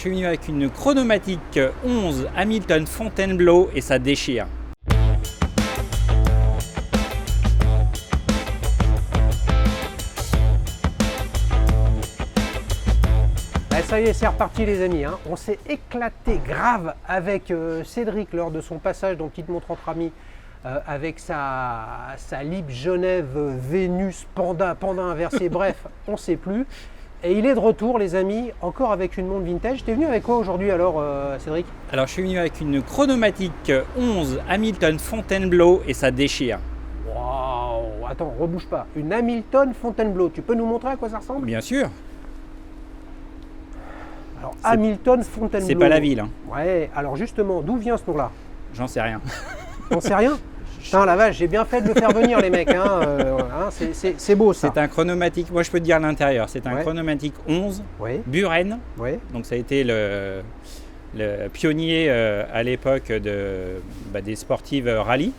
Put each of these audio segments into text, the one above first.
suis venu avec une Chronomatic 11 Hamilton Fontainebleau et ça déchire. Ça y est, c'est reparti les amis, hein. On s'est éclaté grave avec Cédric lors de son passage dans Petite Montre entre amis avec sa Lip Genève Vénus Panda inversé, bref, on ne sait plus. Et il est de retour les amis, encore avec une montre vintage. T'es venu avec quoi aujourd'hui alors Cédric? Alors je suis venu avec une Chronomatic 11 Hamilton Fontainebleau et ça déchire. Waouh, attends, rebouge pas. Une Hamilton Fontainebleau, tu peux nous montrer à quoi ça ressemble? Bien sûr. Alors Hamilton Fontainebleau. C'est pas la ville. Hein. Ouais, alors justement, d'où vient ce nom-là? J'en sais rien. T'en sais rien? Putain la vache, j'ai bien fait de le faire venir les mecs, hein, c'est beau ça. C'est un Chronomatic, moi je peux te dire à l'intérieur, c'est un Chronomatic 11 Buren. Donc ça a été le pionnier à l'époque des sportives rallye.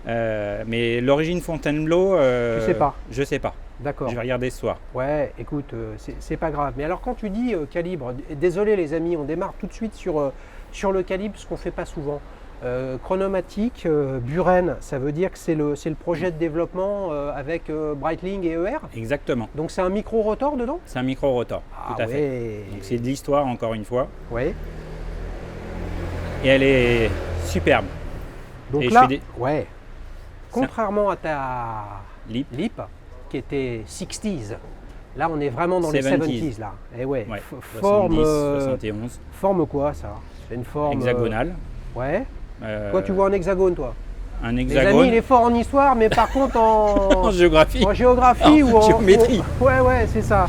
Mais l'origine Fontainebleau, tu sais pas? Je sais pas. D'accord. Je vais regarder ce soir. Ouais, écoute, c'est pas grave. Mais alors quand tu dis calibre, désolé les amis, on démarre tout de suite sur le calibre, ce qu'on fait pas souvent. Chronomatic, Buren, ça veut dire que c'est le projet de développement avec Breitling et ER? Exactement. Donc c'est un micro-rotor dedans? C'est un micro-rotor, tout à fait. Donc c'est de l'histoire encore une fois. Oui. Et elle est superbe. Donc et là, contrairement à ta Lip, qui était 60s, là on est vraiment dans les 70s là. Et forme 71. Forme quoi ça? C'est une forme hexagonale. Toi tu vois un hexagone toi? Un hexagone. Les amis, il est fort en histoire, mais par contre en géographie. En géographie ou en géométrie. Ouais, c'est ça.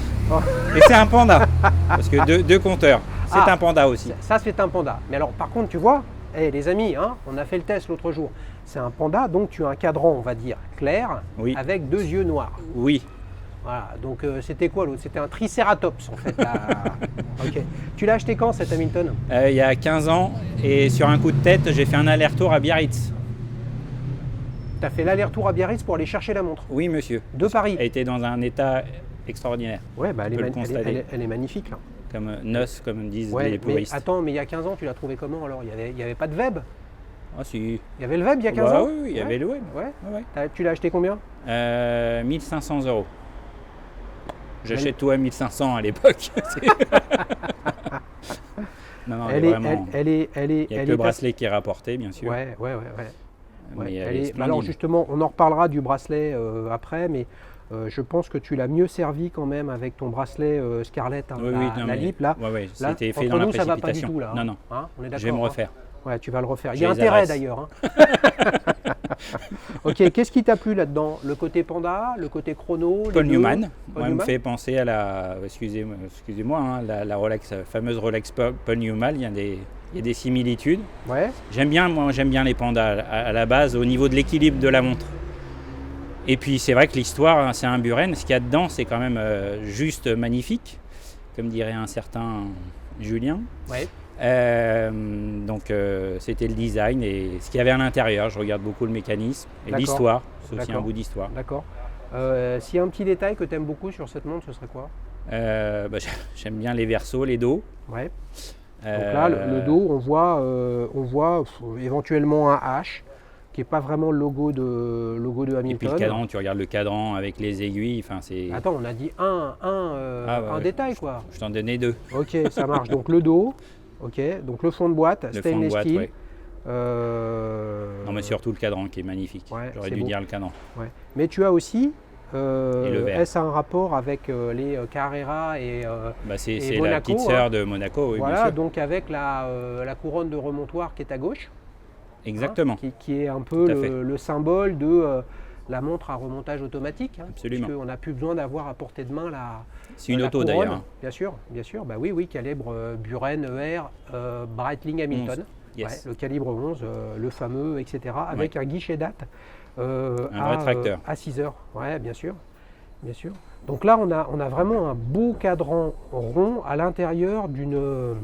Et c'est un panda. Parce que deux compteurs. C'est un panda aussi. Ça c'est un panda. Mais alors par contre tu vois, les amis, hein, on a fait le test l'autre jour. C'est un panda, donc tu as un cadran, on va dire, clair, avec deux yeux noirs. Oui. Voilà, donc c'était quoi l'autre? C'était un Triceratops en fait. Ok. Tu l'as acheté quand cette Hamilton? Il y a 15 ans et sur un coup de tête, j'ai fait un aller-retour à Biarritz. Tu as fait l'aller-retour à Biarritz pour aller chercher la montre? Oui monsieur. De Paris? Elle était dans un état extraordinaire. Ouais, bah elle est magnifique là. Comme noce, comme disent les puristes. Attends, mais il y a 15 ans, tu l'as trouvé comment alors? Il y avait pas de web? Ah si. Il y avait le web il y a 15 ans? Oui, il y avait le web. Tu l'as acheté combien? 1500 €. J'achète tout à 1500 à l'époque. Non, elle est il y a que le bracelet qui est rapporté, bien sûr. Ouais. Mais alors justement, on en reparlera du bracelet après, mais je pense que tu l'as mieux servi quand même avec ton bracelet Scarlett, la Lip là. Oui, c'était fait dans la précipitation. Ça va pas du tout là. Non. Hein, on est d'accord. Je vais me refaire. Ouais, tu vas le refaire. Il y a intérêt d'ailleurs. Hein. Ok, qu'est-ce qui t'a plu là-dedans? Le côté panda, le côté chrono? Paul Newman. Moi, me fait penser à la, excusez-moi, hein, la Rolex, fameuse Rolex Paul Newman. Il y a des similitudes. J'aime bien les pandas à la base au niveau de l'équilibre de la montre. Et puis c'est vrai que l'histoire, hein, c'est un Buren. Ce qu'il y a dedans, c'est quand même juste magnifique, comme dirait un certain Julien. Donc c'était le design et ce qu'il y avait à l'intérieur. Je regarde beaucoup le mécanisme et l'histoire. C'est aussi un bout d'histoire. D'accord. S'il y a un petit détail que tu aimes beaucoup sur cette montre, ce serait quoi? J'aime bien les versos, les dos. Donc là, le dos, on voit éventuellement un H qui n'est pas vraiment le logo de Hamilton. Et puis le cadran, tu regardes le cadran avec les aiguilles. C'est... Attends, on a dit un détail quoi. Je t'en donnais deux. Ok, ça marche. Donc le dos. Ok, donc le fond de boîte, stainless steel. Non mais surtout le cadran qui est magnifique. J'aurais dû dire le cadran. Mais tu as aussi, le verre. est-ce un rapport avec les Carrera et c'est Monaco, la petite sœur de Monaco, oui, voilà, bien sûr. donc avec la couronne de remontoir qui est à gauche. Exactement. Qui est un peu le symbole de la montre à remontage automatique. Absolument. Parce qu'on n'a plus besoin d'avoir à portée de main la C'est une auto couronne. d'ailleurs. Bien sûr. Bah oui, calibre Buren, ER, Breitling, Hamilton. Le calibre 11, le fameux, etc. Avec un guichet date un vrai tracteur. à 6 heures. Ouais, bien sûr. Donc là, on a vraiment un beau cadran rond à l'intérieur d'une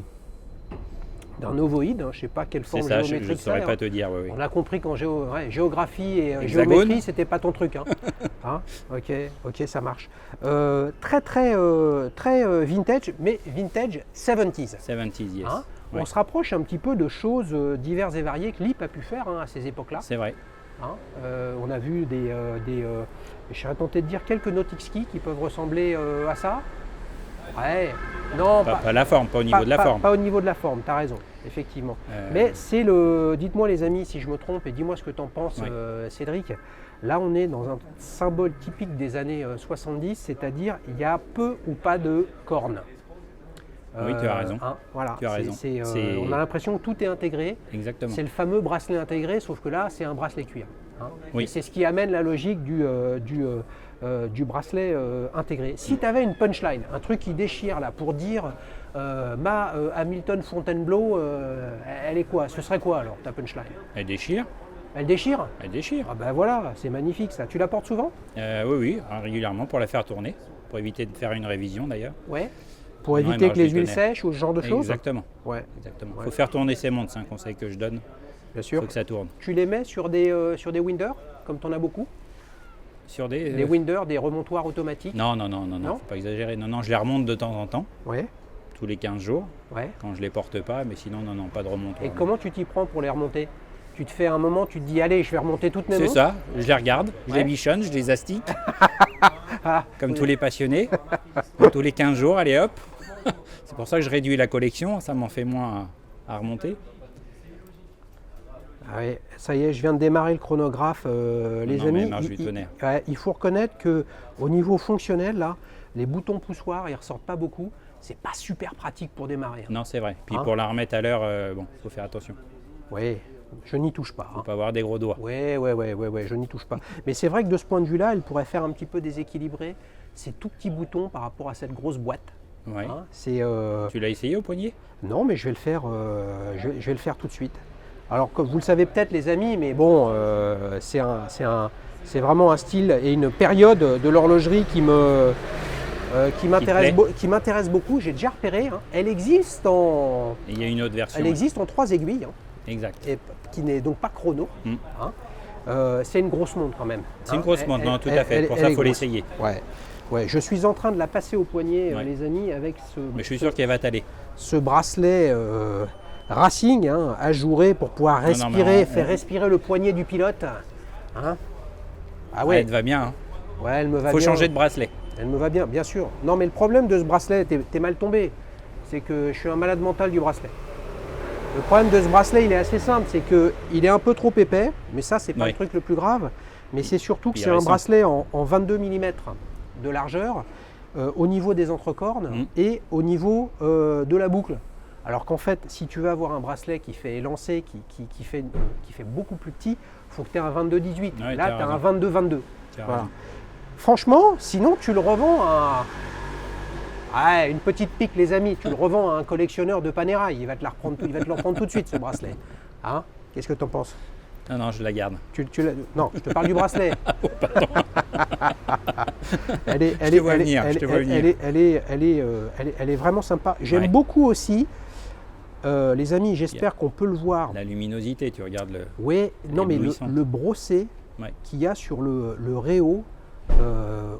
d'un ovoïde, je ne sais pas quelle forme c'est ça, géométrique je ne saurais pas te dire. Oui. On a compris qu'en géographie et géométrie, c'était pas ton truc. Ok, ça marche. Très vintage, mais vintage 70s. 70s, yes. On se rapproche un petit peu de choses diverses et variées que Leap a pu faire à ces époques-là. C'est vrai. On a vu je serais tenté de dire quelques nautic skis qui peuvent ressembler à ça. Ouais, non, pas la forme, pas au niveau de la forme. Pas au niveau de la forme, tu as raison, effectivement. Mais c'est dites-moi les amis si je me trompe et dis-moi ce que tu en penses, Cédric. Là, on est dans un symbole typique des années 70, c'est-à-dire il y a peu ou pas de cornes. Oui, tu as raison. Voilà, tu as raison. On a l'impression que tout est intégré. Exactement. C'est le fameux bracelet intégré, sauf que là, c'est un bracelet cuir. Oui. C'est ce qui amène la logique du bracelet intégré. Si tu avais une punchline, un truc qui déchire là pour dire ma Hamilton Fontainebleau, elle est quoi? Ce serait quoi alors ta punchline? Elle déchire. Elle déchire? Elle déchire. Ah ben voilà, c'est magnifique ça. Tu la portes souvent? Oui, régulièrement pour la faire tourner, pour éviter de faire une révision d'ailleurs. Ouais. Pour éviter que les huiles sèchent ou ce genre de choses? Exactement. Ouais. Il faut faire tourner ses montres, c'est un conseil que je donne. Bien sûr. Il faut que ça tourne. Tu les mets sur des winders, comme tu en as beaucoup? Sur des winders, des remontoirs automatiques? Non, faut pas exagérer. Non, je les remonte de temps en temps. Ouais. Tous les 15 jours. Ouais. Quand je les porte pas, mais sinon, non, pas de remontoir. Et comment tu t'y prends pour les remonter? Tu te fais un moment, tu te dis allez, je vais remonter toutes mes montres? C'est ça, je les regarde, je les bichonne, je les astique. Comme tous les passionnés. Tous les 15 jours, allez hop. C'est pour ça que je réduis la collection, ça m'en fait moins à remonter. Ah oui, ça y est, je viens de démarrer le chronographe, les amis. Il faut reconnaître qu'au niveau fonctionnel, là, les boutons poussoirs, ils ne ressortent pas beaucoup. C'est pas super pratique pour démarrer. Non, c'est vrai. Puis pour la remettre à l'heure, faut faire attention. Oui, je n'y touche pas. Faut pas avoir des gros doigts. Oui, je n'y touche pas. Mais c'est vrai que de ce point de vue-là, elle pourrait faire un petit peu déséquilibrer ces tout petits boutons par rapport à cette grosse boîte. Ouais. Tu l'as essayé au poignet? Non, mais je vais le faire. Je vais le faire tout de suite. Alors, comme vous le savez peut-être, les amis, mais bon, c'est vraiment un style et une période de l'horlogerie qui m'intéresse beaucoup. J'ai déjà repéré. Elle existe en. Il y a une autre version. Elle existe en 3 aiguilles. Exact. Et qui n'est donc pas chrono. C'est une grosse montre quand même. C'est une grosse montre, non, tout à fait. Pour ça, il faut l'essayer. Ouais, je suis en train de la passer au poignet, les amis, avec Mais je suis sûr qu'elle va t'aller. Ce bracelet Racing, ajouré pour pouvoir respirer, faire respirer le poignet du pilote. Ah ouais. Elle te va bien. Ouais, elle me va bien. Faut changer de bracelet. Elle me va bien, bien sûr. Non, mais le problème de ce bracelet, t'es mal tombé. C'est que je suis un malade mental du bracelet. Le problème de ce bracelet, il est assez simple, c'est qu'il est un peu trop épais, mais ça, c'est pas le truc le plus grave. Mais c'est surtout que c'est un bracelet en 22 mm de largeur au niveau des entrecornes et au niveau de la boucle. Alors qu'en fait, si tu veux avoir un bracelet qui fait élancer, qui fait beaucoup plus petit, il faut que tu aies un 22-18. Ouais, là, tu as un 22-22. Voilà. Franchement, sinon, tu le revends à une petite pique, les amis. Tu le revends à un collectionneur de Panerai. Il va te le reprendre tout de suite, ce bracelet. Qu'est-ce que tu en penses? Non, je la garde. Non, je te parle du bracelet. Elle est vraiment sympa. J'aime beaucoup aussi, les amis, j'espère qu'on peut le voir. La luminosité, tu regardes le. Oui, non, mais le brossé qu'il y a sur le réo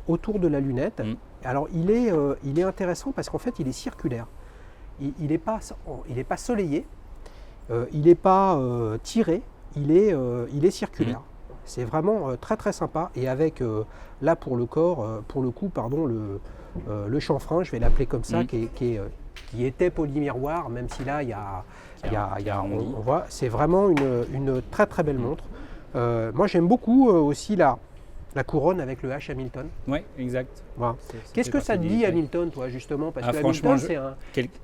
autour de la lunette. Alors, il est intéressant parce qu'en fait, il est circulaire. Il n'est pas soleillé, il n'est pas tiré. Il est circulaire. C'est vraiment très très sympa. Et avec, là pour le chanfrein, je vais l'appeler comme ça, qui était polymiroir, même si là, on voit, c'est vraiment une très très belle montre. Moi, j'aime beaucoup aussi la couronne avec le H Hamilton. Oui, exact. Voilà. Qu'est-ce que ça te dit, Hamilton, toi, justement? Parce que Hamilton,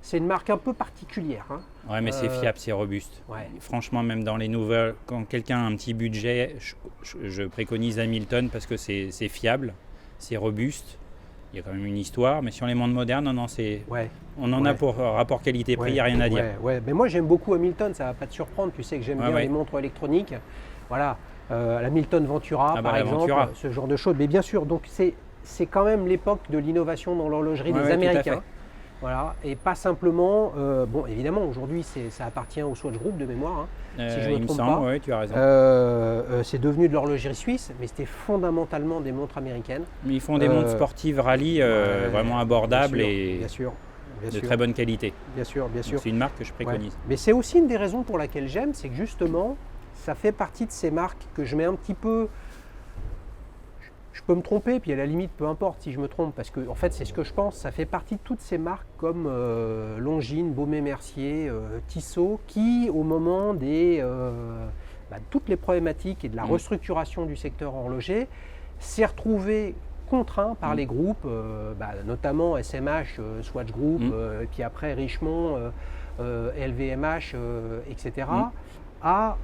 c'est une marque un peu particulière. Ouais, mais c'est fiable, c'est robuste. Ouais. Franchement, même dans les nouvelles, quand quelqu'un a un petit budget, je préconise Hamilton parce que c'est fiable, c'est robuste. Il y a quand même une histoire, mais sur les montres modernes, non, on en a pour rapport qualité-prix, il n'y a rien à dire. Mais moi, j'aime beaucoup Hamilton, ça ne va pas te surprendre. Tu sais que j'aime bien les montres électroniques. Voilà. La Milton Ventura, par exemple, ce genre de choses. Mais bien sûr, donc c'est quand même l'époque de l'innovation dans l'horlogerie des Américains. Voilà, et pas simplement, bon évidemment aujourd'hui ça appartient au Swatch Group de mémoire, hein, si je ne me trompe pas. Oui, tu as raison. C'est devenu de l'horlogerie suisse, mais c'était fondamentalement des montres américaines. Ils font des montres sportives rallye vraiment abordables bien sûr, de très bonne qualité. Bien sûr. C'est une marque que je préconise. Mais c'est aussi une des raisons pour laquelle j'aime, c'est que justement, ça fait partie de ces marques que je mets un petit peu... Je peux me tromper, puis à la limite, peu importe si je me trompe, parce que en fait, c'est ce que je pense. Ça fait partie de toutes ces marques comme Longines, Baumet-Mercier, Tissot, qui, au moment des toutes les problématiques et de la restructuration du secteur horloger, s'est retrouvé contraint par les groupes, notamment SMH, Swatch Group, et puis après Richemont, LVMH, etc. à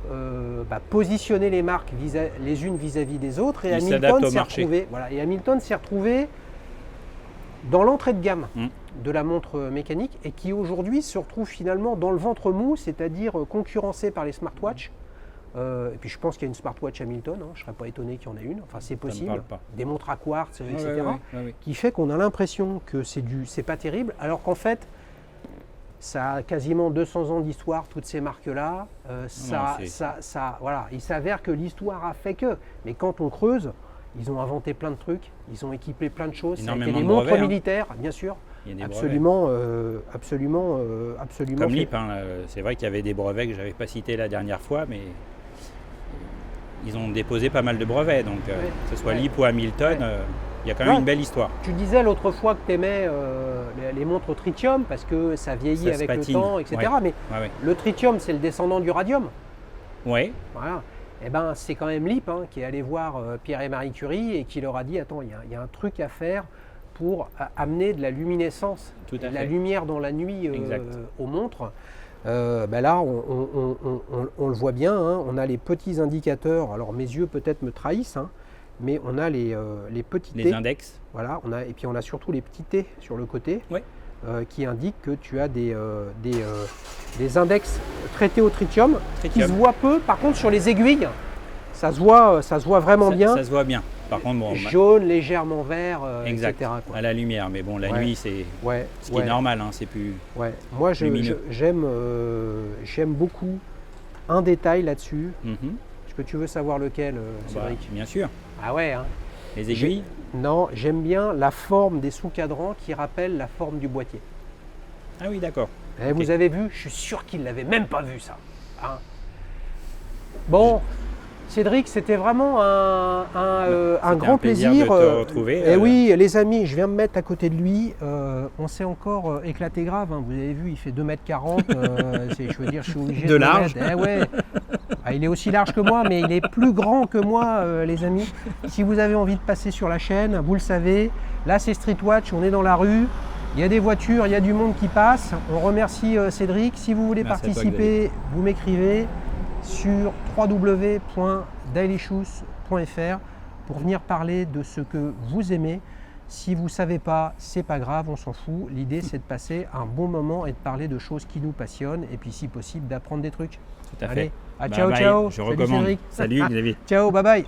positionner les marques les unes vis-à-vis des autres, et Hamilton s'est retrouvé dans l'entrée de gamme de la montre mécanique, et qui aujourd'hui se retrouve finalement dans le ventre mou, c'est-à-dire concurrencé par les smartwatches. Et puis je pense qu'il y a une smartwatch Hamilton, je ne serais pas étonné qu'il y en ait une, enfin c'est possible, des montres à quartz, etc. Qui fait qu'on a l'impression que c'est pas terrible, alors qu'en fait ça a quasiment 200 ans d'histoire, toutes ces marques-là. Il s'avère que l'histoire a fait que. Mais quand on creuse, ils ont inventé plein de trucs, ils ont équipé plein de choses. Ça a été des montres militaires, bien sûr. Il y a des absolument. Comme LIP, c'est vrai qu'il y avait des brevets que je n'avais pas cités la dernière fois, mais ils ont déposé pas mal de brevets. Donc, que ce soit LIP ou Hamilton. Il y a quand même une belle histoire. Tu disais l'autre fois que tu aimais les montres au tritium parce que ça vieillit avec le temps, etc. Mais le tritium, c'est le descendant du radium. Oui. Voilà. Et ben, c'est quand même LIP qui est allé voir Pierre et Marie Curie et qui leur a dit, attends, il y a un truc à faire pour amener de la luminescence, de la lumière dans la nuit aux montres. Là, on le voit bien, on a les petits indicateurs. Alors mes yeux peut-être me trahissent, mais on a les petits T. Les index. Voilà, et puis on a surtout les petits T sur le côté qui indiquent que tu as des index traités au tritium qui se voient peu. Par contre, sur les aiguilles, ça se voit vraiment bien. Ça se voit bien. Par contre, jaune, légèrement vert, etc. À la lumière, mais bon, la nuit, c'est ce qui est normal, c'est plus Moi, j'aime beaucoup un détail là-dessus. Est-ce que tu veux savoir lequel, Cédric? Bien sûr. Ah ouais. Les aiguilles? Non, j'aime bien la forme des sous-cadrans qui rappelle la forme du boîtier. Ah oui, d'accord. Vous avez vu? Je suis sûr qu'il ne l'avait même pas vu, ça. Bon, Cédric, c'était vraiment un grand plaisir de te retrouver. Oui, les amis, je viens me mettre à côté de lui. On s'est encore éclaté grave. Vous avez vu, il fait 2,40 m. Je veux dire, je suis obligé de large. Il est aussi large que moi, mais il est plus grand que moi, les amis. Si vous avez envie de passer sur la chaîne, vous le savez. Là, c'est Streetwatch, on est dans la rue. Il y a des voitures, il y a du monde qui passe. On remercie Cédric. Si vous voulez participer, vous m'écrivez sur www.dailyshoes.fr pour venir parler de ce que vous aimez. Si vous ne savez pas, c'est pas grave, on s'en fout. L'idée, c'est de passer un bon moment et de parler de choses qui nous passionnent et puis, si possible, d'apprendre des trucs. Tout à fait. Ciao, ciao. Je recommande. Salut, Xavier. Ciao, bye bye.